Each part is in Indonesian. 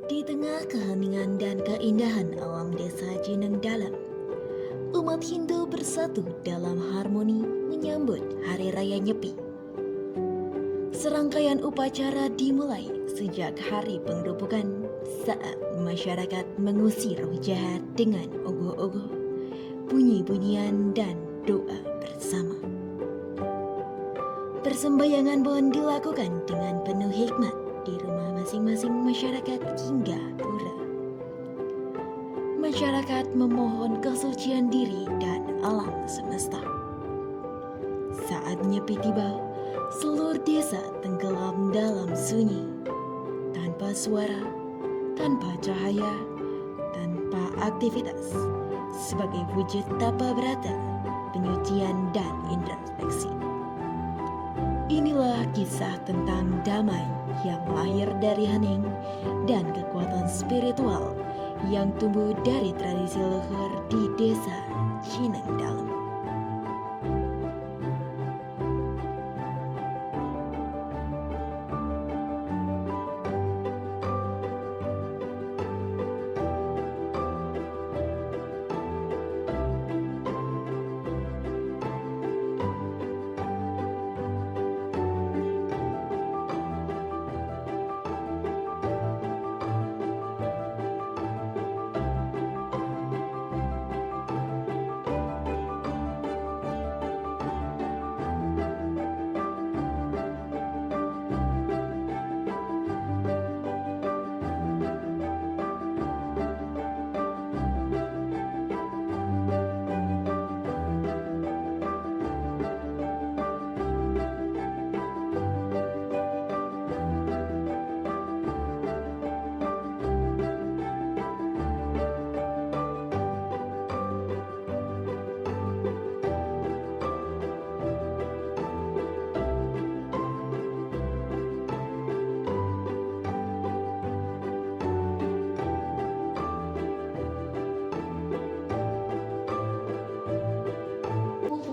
Di tengah keheningan dan keindahan alam desa Jineng Dalam, umat Hindu bersatu dalam harmoni menyambut Hari Raya Nyepi. Serangkaian upacara dimulai sejak hari penggerebekan saat masyarakat mengusir roh jahat dengan ogoh-ogoh, bunyi-bunyian dan doa bersama. Persembahyangan pun dilakukan dengan penuh hikmat di rumah masing-masing masyarakat hingga pura. Masyarakat memohon kesucian diri dan alam semesta. Saat Nyepi tiba, seluruh desa tenggelam dalam sunyi, tanpa suara, tanpa cahaya, tanpa aktivitas, sebagai wujud tapa berata, penyucian dan introspeksi. Inilah kisah tentang damai yang lahir dari hening dan kekuatan spiritual yang tumbuh dari tradisi leluhur di desa Jineng Dalam.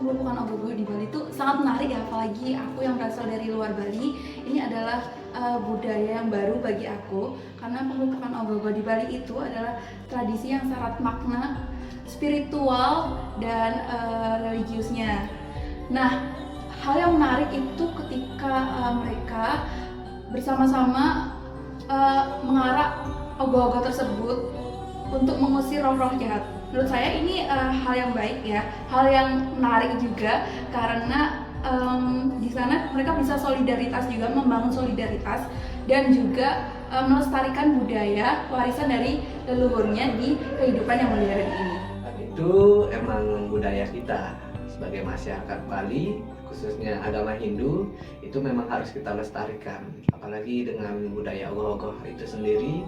Penggerebekan ogoh-ogoh di Bali itu sangat menarik ya, apalagi aku yang berasal dari luar Bali. Ini adalah budaya yang baru bagi aku, karena penggerebekan ogoh-ogoh di Bali itu adalah tradisi yang syarat makna spiritual dan religiusnya. Nah, hal yang menarik itu ketika mereka bersama-sama mengarak ogoh-ogoh tersebut untuk mengusir roh-roh jahat. Menurut saya ini hal yang baik ya, hal yang menarik juga, karena di sana mereka bisa solidaritas juga, membangun solidaritas dan juga melestarikan budaya warisan dari leluhurnya di kehidupan yang modern ini. Itu emang budaya kita sebagai masyarakat Bali, khususnya agama Hindu, itu memang harus kita lestarikan. Apalagi dengan budaya ogoh-ogoh itu sendiri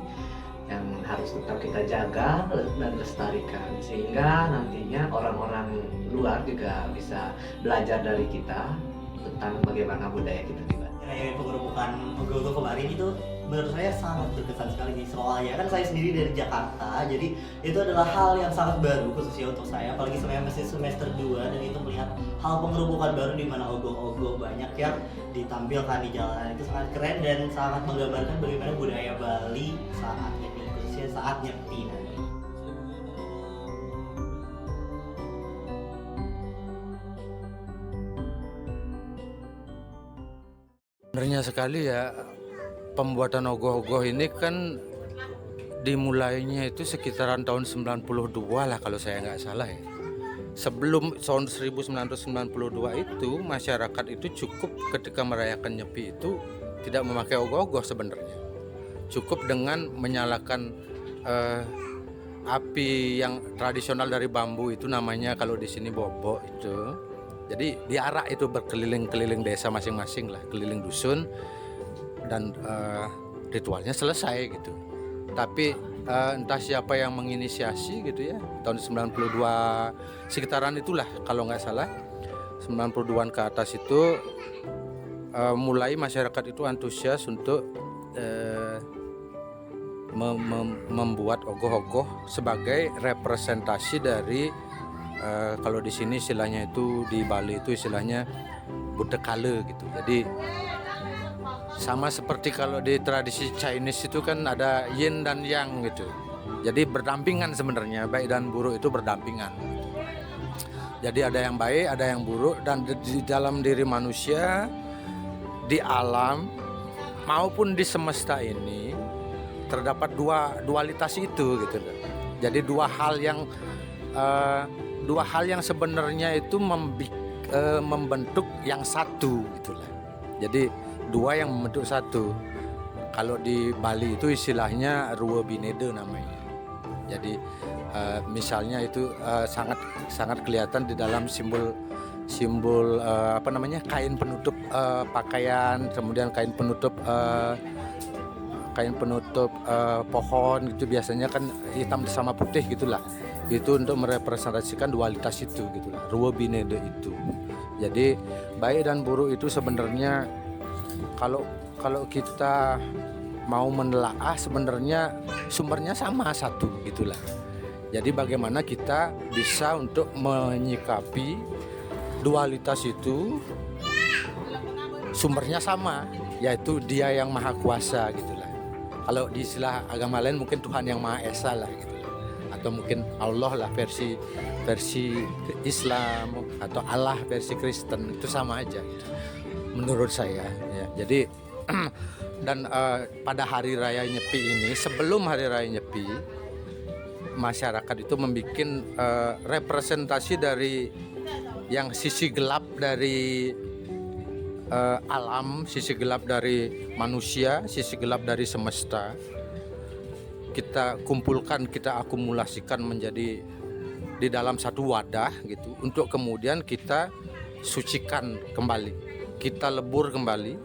yang harus tetap kita jaga dan lestarikan, sehingga nantinya orang-orang luar juga bisa belajar dari kita tentang bagaimana budaya kita di Bali. Kayak penggerebekan ogoh-ogoh kemarin itu menurut saya sangat berkesan sekali nih, soalnya kan saya sendiri dari Jakarta, jadi itu adalah hal yang sangat baru khususnya untuk saya, apalagi saya masih semester 2 dan itu melihat hal penggerebekan baru di mana ogoh-ogoh banyak yang ditampilkan di jalanan. Itu sangat keren dan sangat menggambarkan bagaimana budaya Bali saat ini, khususnya saat Nyepi nanti. Sebenarnya sekali ya, pembuatan ogoh-ogoh ini kan dimulainya itu sekitaran tahun 92 lah kalau saya nggak salah ya. Sebelum tahun 1992 itu masyarakat itu cukup ketika merayakan Nyepi itu tidak memakai ogoh-ogoh sebenarnya. Cukup dengan menyalakan api yang tradisional dari bambu itu namanya kalau di sini bobok itu. Jadi diarak itu berkeliling-keliling desa masing-masing lah, keliling dusun, dan ritualnya selesai gitu. Tapi entah siapa yang menginisiasi gitu ya, tahun 92 sekitaran itulah kalau nggak salah, 92-an ke atas itu mulai masyarakat itu antusias untuk membuat ogoh-ogoh sebagai representasi dari kalau di sini istilahnya itu, di Bali itu istilahnya budekale gitu. Jadi sama seperti kalau di tradisi Chinese itu kan ada yin dan yang gitu. Jadi berdampingan sebenarnya, baik dan buruk itu berdampingan. Jadi ada yang baik, ada yang buruk, dan di dalam diri manusia, di alam maupun di semesta ini terdapat dualitas itu gitu. Jadi dua hal yang sebenarnya itu membentuk yang satu gitulah. Jadi dua yang membentuk satu. Kalau di Bali itu istilahnya Ruwa Binede namanya. Jadi misalnya itu sangat kelihatan di dalam simbol kain penutup pakaian, kemudian kain penutup pohon gitu, biasanya kan hitam sama putih gitulah. Itu untuk merepresentasikan dualitas itu gitulah, Ruwa Binede itu. Jadi baik dan buruk itu sebenarnya kalau kita mau menelaah sebenarnya sumbernya sama satu gitulah. Jadi bagaimana kita bisa untuk menyikapi dualitas itu, sumbernya sama, yaitu Dia yang Maha Kuasa gitulah. Kalau di istilah agama lain mungkin Tuhan yang Maha Esa lah gitu, atau mungkin Allah lah versi Islam, atau Allah versi Kristen, itu sama aja gitu, menurut saya ya. Jadi dan pada hari raya Nyepi ini, sebelum hari raya Nyepi, masyarakat itu membuat representasi dari yang sisi gelap dari alam, sisi gelap dari manusia, sisi gelap dari semesta. Kita kumpulkan, kita akumulasikan menjadi di dalam satu wadah gitu, untuk kemudian kita sucikan kembali, kita lebur kembali.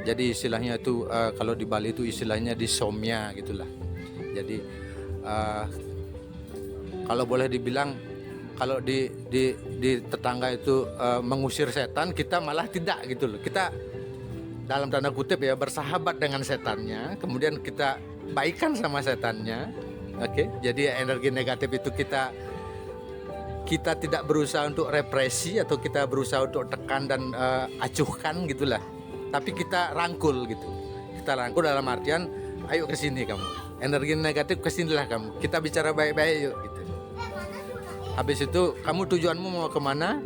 Jadi istilahnya itu kalau di Bali itu istilahnya disomya gitulah. Jadi kalau boleh dibilang, kalau di tetangga itu mengusir setan, kita malah tidak gitu loh. Kita dalam tanda kutip ya bersahabat dengan setannya, kemudian kita baikan sama setannya. Oke, jadi energi negatif itu kita tidak berusaha untuk represi atau kita berusaha untuk tekan dan acuhkan gitulah. Tapi kita rangkul gitu. Kita rangkul dalam artian, ayo ke sini kamu. Energi negatif kesinilah kamu. Kita bicara baik-baik yuk gitu. Habis itu kamu tujuanmu mau kemana?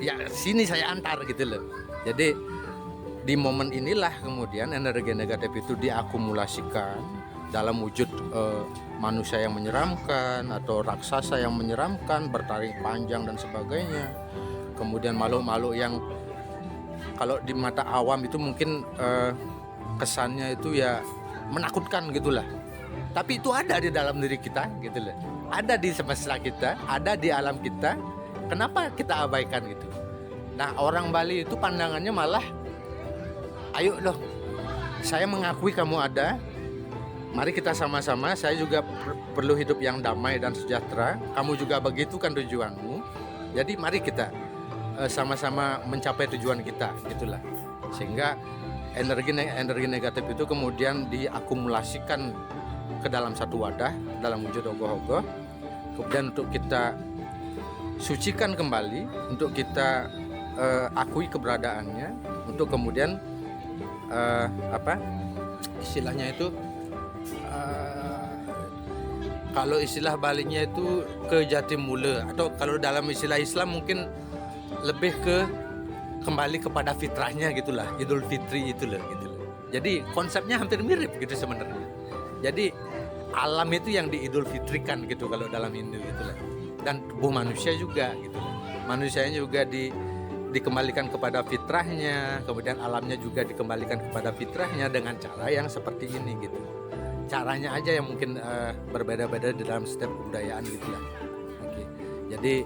Ya sini saya antar gitu loh. Jadi di momen inilah kemudian energi negatif itu diakumulasikan dalam wujud manusia yang menyeramkan atau raksasa yang menyeramkan, bertaring panjang dan sebagainya. Kemudian makhluk-makhluk yang kalau di mata awam itu mungkin kesannya itu ya menakutkan gitulah. Tapi itu ada di dalam diri kita gitu loh. Ada di semesta kita, ada di alam kita. Kenapa kita abaikan gitu? Nah, orang Bali itu pandangannya malah, ayo loh, saya mengakui kamu ada. Mari kita sama-sama, saya juga perlu hidup yang damai dan sejahtera. Kamu juga begitu kan tujuanmu. Jadi mari kita sama-sama mencapai tujuan kita gitulah. Sehingga energi negatif itu kemudian diakumulasikan ke dalam satu wadah dalam wujud ogoh-ogoh, kemudian untuk kita sucikan kembali, untuk kita akui keberadaannya, untuk kemudian istilahnya itu kalau istilah Balinya itu ke jati mula, atau kalau dalam istilah Islam mungkin lebih ke kembali kepada fitrahnya gitulah, Idul Fitri itulah gitu. Jadi konsepnya hampir mirip gitu sebenarnya. Jadi alam itu yang diidul fitrikan gitu kalau dalam Hindu gitulah. Dan tubuh manusia juga gitu. Manusianya juga dikembalikan kepada fitrahnya, kemudian alamnya juga dikembalikan kepada fitrahnya dengan cara yang seperti ini gitu. Caranya aja yang mungkin berbeda-beda di dalam setiap kebudayaan gitulah. Oke. Jadi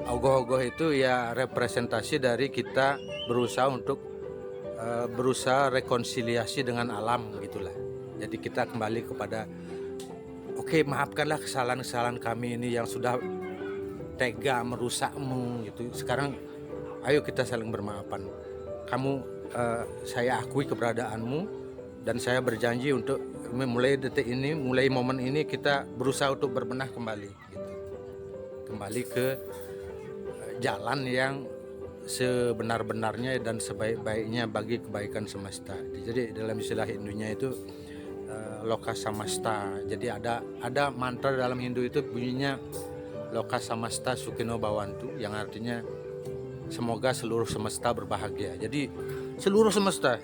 ogoh-ogoh itu ya representasi dari kita berusaha untuk berusaha rekonsiliasi dengan alam gitulah. Jadi kita kembali kepada oke, maafkanlah kesalahan-kesalahan kami ini yang sudah tega merusakmu gitu. Sekarang ayo kita saling bermaafan. Saya akui keberadaanmu dan saya berjanji untuk mulai detik ini, mulai momen ini kita berusaha untuk berbenah kembali gitu. Kembali ke jalan yang sebenar-benarnya dan sebaik-baiknya bagi kebaikan semesta. Jadi dalam istilah Hindunya itu loka samasta. Jadi ada mantra dalam Hindu itu bunyinya loka samasta sukino bhavantu, yang artinya semoga seluruh semesta berbahagia. Jadi seluruh semesta,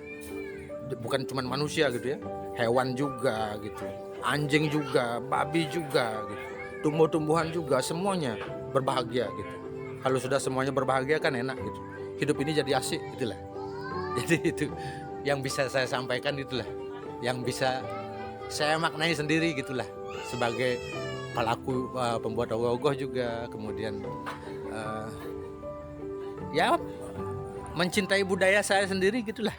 bukan cuma manusia gitu ya, hewan juga gitu, anjing juga, babi juga gitu, tumbuh-tumbuhan juga, semuanya berbahagia gitu. Kalau sudah semuanya berbahagia kan enak gitu, hidup ini jadi asik itulah. Jadi itu yang bisa saya sampaikan, itulah yang bisa saya maknai sendiri gitulah, sebagai pelaku pembuat ogoh-ogoh juga. Kemudian ya mencintai budaya saya sendiri gitulah.